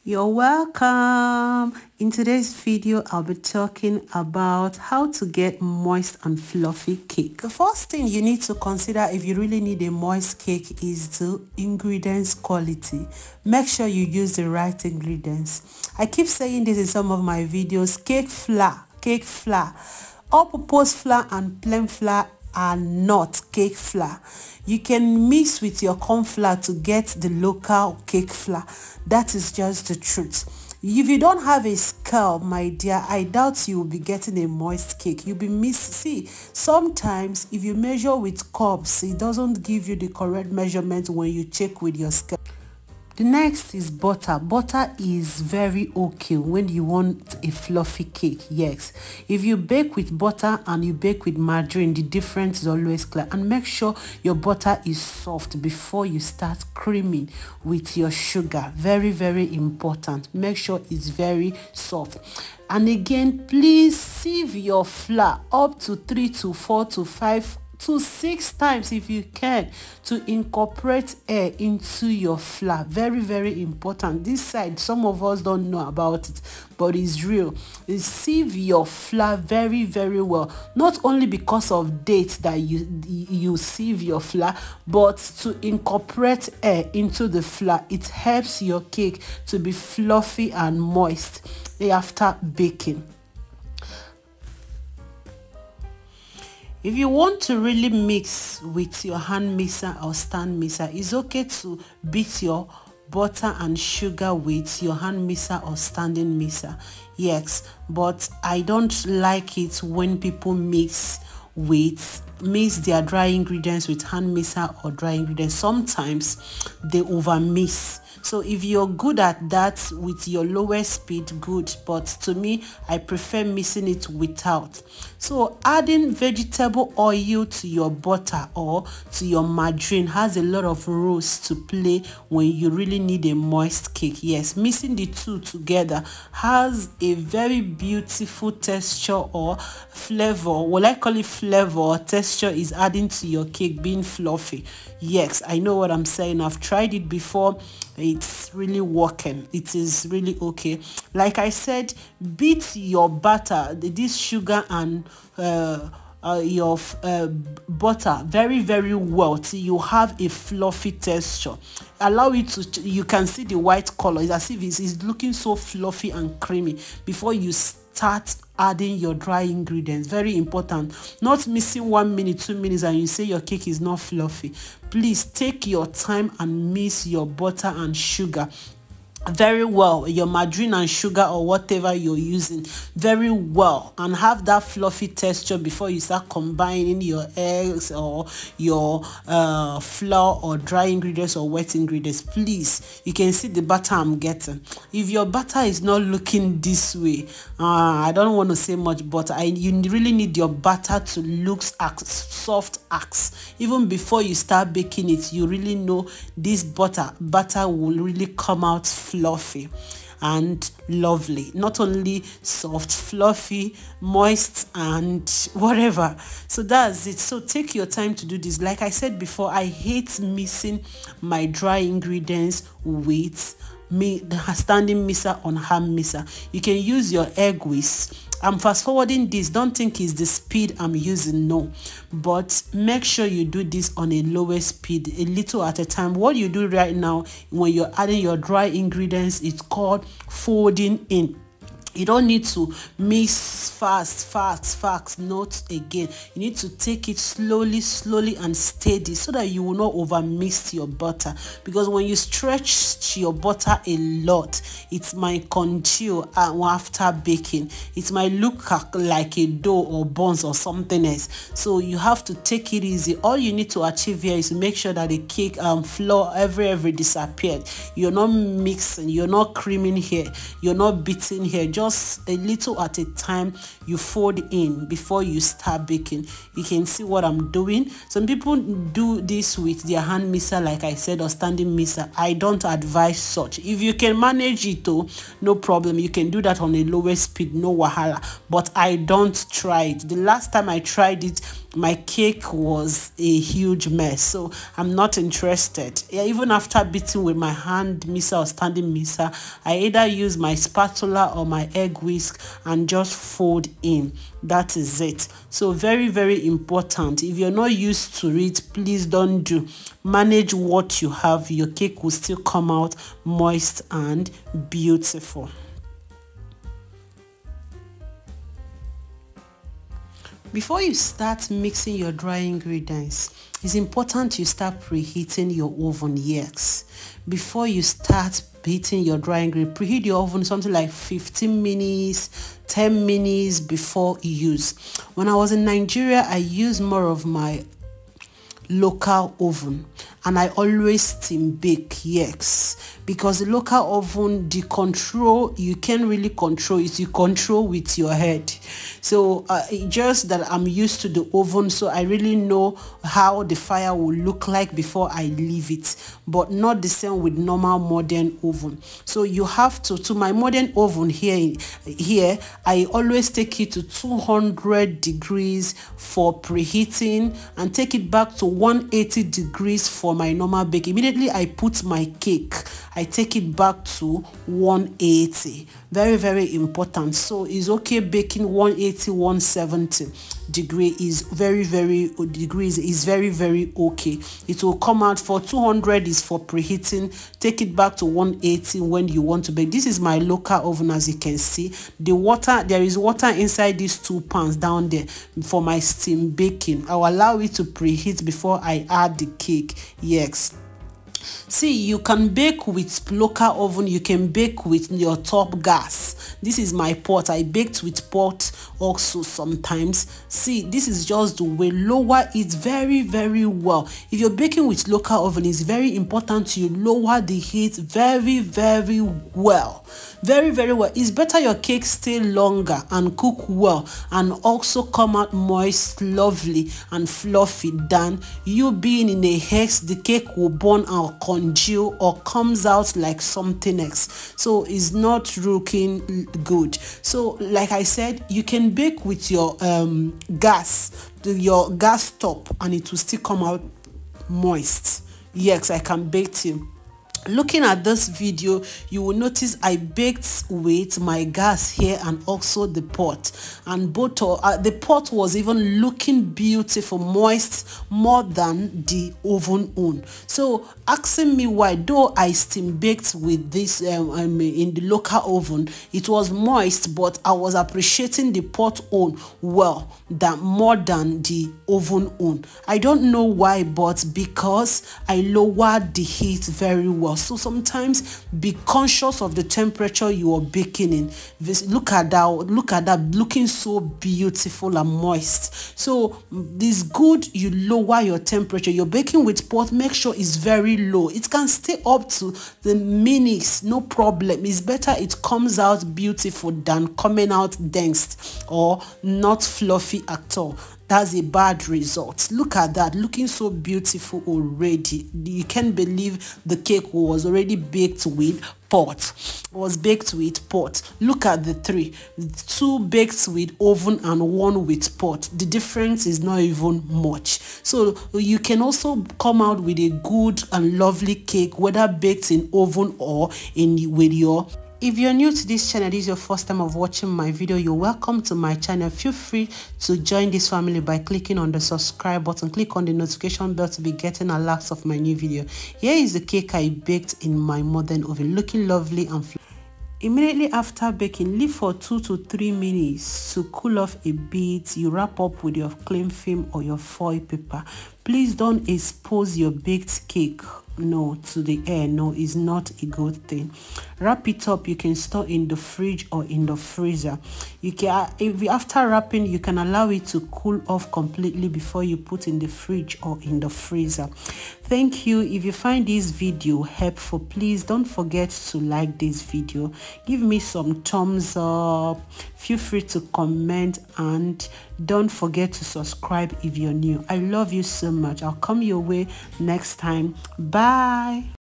You're welcome. In today's video, I'll be talking about how to get moist and fluffy cake. The first thing you need to consider if you really need a moist cake is the ingredients quality. Make sure you use the right ingredients. I keep saying this in some of my videos. Cake flour. All-purpose flour and plain flour are not cake flour. You can mix with your corn flour to get the local cake flour. That is just the truth. If you don't have a scale, my dear, I doubt you will be getting a moist cake. You'll be missing. See, sometimes if you measure with cups, it doesn't give you the correct measurement when you check with your scale. The next is butter. Butter is very okay when you want a fluffy cake. Yes, if you bake with butter and you bake with margarine, the difference is always clear. And make sure your butter is soft before you start creaming with your sugar. Very, very important. Make sure it's very soft. And again, please sieve your flour up to 3 to 4 to 5 to 6 times if you can to incorporate air into your flour. Very, very important. This side, some of us don't know about it, but it's real. Sieve your flour very, very well. Not only because of dates that you sieve your flour, but to incorporate air into the flour. It helps your cake to be fluffy and moist after baking. If you want to really mix with your hand mixer or stand mixer, it's okay to beat your butter and sugar with your hand mixer or standing mixer. Yes, but I don't like it when people mix their dry ingredients with hand mixer or dry ingredients. Sometimes they over mix. So if you're good at that with your lowest speed, good. But to me, I prefer mixing it without. So adding vegetable oil to your butter or to your margarine has a lot of roles to play when you really need a moist cake. Yes, mixing the two together has a very beautiful texture or flavor. What I call it flavor or texture is adding to your cake being fluffy. Yes, I know what I'm saying. I've tried it before. It's really working. It is really okay. Like I said, beat your butter, this sugar and your butter very, very well till you have a fluffy texture. Allow it to, you can see the white color. It's as if it's looking so fluffy and creamy before you start adding your dry ingredients. Very important. Not missing 1 minute, 2 minutes and you say your cake is not fluffy. Please take your time and mix your butter and sugar very well, your margarine and sugar or whatever you're using very well, and have that fluffy texture before you start combining your eggs or your flour or dry ingredients or wet ingredients. Please, you can see the butter I'm getting. If your butter is not looking this way, I don't want to say much butter. You really need your butter to look soft as. Even before you start baking it, you really know this butter will really come out fluffy and lovely. Not only soft, fluffy, moist and whatever. So that's it. So take your time to do this. Like I said before, I hate mixing my dry ingredients with the standing mixer on hand mixer. You can use your egg whisk. I'm fast forwarding this. Don't think it's the speed I'm using, no, but make sure you do this on a lower speed, a little at a time. What you do right now when you're adding your dry ingredients, it's called folding in. You don't need to mix fast. Not again. You need to take it slowly and steady so that you will not over mix your butter, because when you stretch your butter a lot, it might congeal after baking. It might look like a dough or buns or something else. So you have to take it easy. All you need to achieve here is to make sure that the cake flour every disappeared. You're not mixing, you're not creaming here, you're not beating here. Just a little at a time, you fold in before you start baking. You can see what I'm doing. Some people do this with their hand mixer, like I said, or standing mixer. I don't advise such. If you can manage it though, no problem. You can do that on a lower speed, no wahala. But I don't try it. The last time I tried it, my cake was a huge mess, so I'm not interested. Yeah, even after beating with my hand mixer or standing mixer, I either use my spatula or my egg whisk and just fold in. That is it. So very, very important. If you're not used to it, please don't do. Manage what you have. Your cake will still come out moist and beautiful. Before you start mixing your dry ingredients, it's important you start preheating your oven. Yes, before you start heating your dry ingredients, preheat your oven something like 15 minutes, 10 minutes before use. When I was in Nigeria, I used more of my local oven, and I always steam bake. Yes, because the local oven, the control, you can't really control it, you control with your head. So just that I'm used to the oven, so I really know how the fire will look like before I leave it, but not the same with normal modern oven. So you have to my modern oven here I always take it to 200 degrees for preheating and take it back to 180 degrees for my normal bake. Immediately I put my cake, I take it back to 180. Very, very important. So it's okay baking 180, 170 degree is very, very degrees is very, very okay. It will come out. For 200 is for preheating. Take it back to 180 when you want to bake. This is my local oven. As you can see, the water, there is water inside these two pans down there for my steam baking. I'll allow it to preheat before I add the cake. Yes. See, you can bake with local oven, you can bake with your top gas. This is my pot. I baked with pot also sometimes. See, this is just the way. Lower it very, very well. If you're baking with local oven, it's very important you lower the heat very, very well. Very, very well. It's better your cake stay longer and cook well and also come out moist, lovely and fluffy than you being in a hex. The cake will burn or congeal or comes out like something else. So it's not looking good. So like I said, you can bake with your gas top and it will still come out moist. Yes, I can bake too. Looking at this video, you will notice I baked with my gas here and also the pot, and both the pot was even looking beautiful, moist more than the oven on. So asking me why, though I steam baked with this in the local oven, it was moist, but I was appreciating the pot on well more than the oven on. I don't know why, but because I lowered the heat very well. So sometimes be conscious of the temperature you are baking in. Look at that, looking so beautiful and moist. So it's good you lower your temperature. You're baking with pot, make sure it's very low. It can stay up to the minutes, no problem. It's better it comes out beautiful than coming out dense or not fluffy at all. That's a bad result. Look at that, looking so beautiful already. You can't believe the cake was already baked with pot. Was baked with pot. Look at the three. 2 baked with oven and 1 with pot. The difference is not even much. So you can also come out with a good and lovely cake, whether baked in oven or with your. If you're new to this channel, this is your first time of watching my video, you're welcome to my channel. Feel free to join this family by clicking on the subscribe button. Click on the notification bell to be getting alerts of my new video. Here is the cake I baked in my modern oven, looking lovely and Immediately after baking, leave for 2 to 3 minutes to cool off a bit. You wrap up with your cling film or your foil paper. Please don't expose your baked cake to the air. No, it's not a good thing. Wrap it up. You can store in the fridge or in the freezer. You can, after wrapping, you can allow it to cool off completely before you put in the fridge or in the freezer. Thank you. If you find this video helpful, please don't forget to like this video. Give me some thumbs up. Feel free to comment and don't forget to subscribe if you're new. I love you so much. I'll come your way next time. Bye.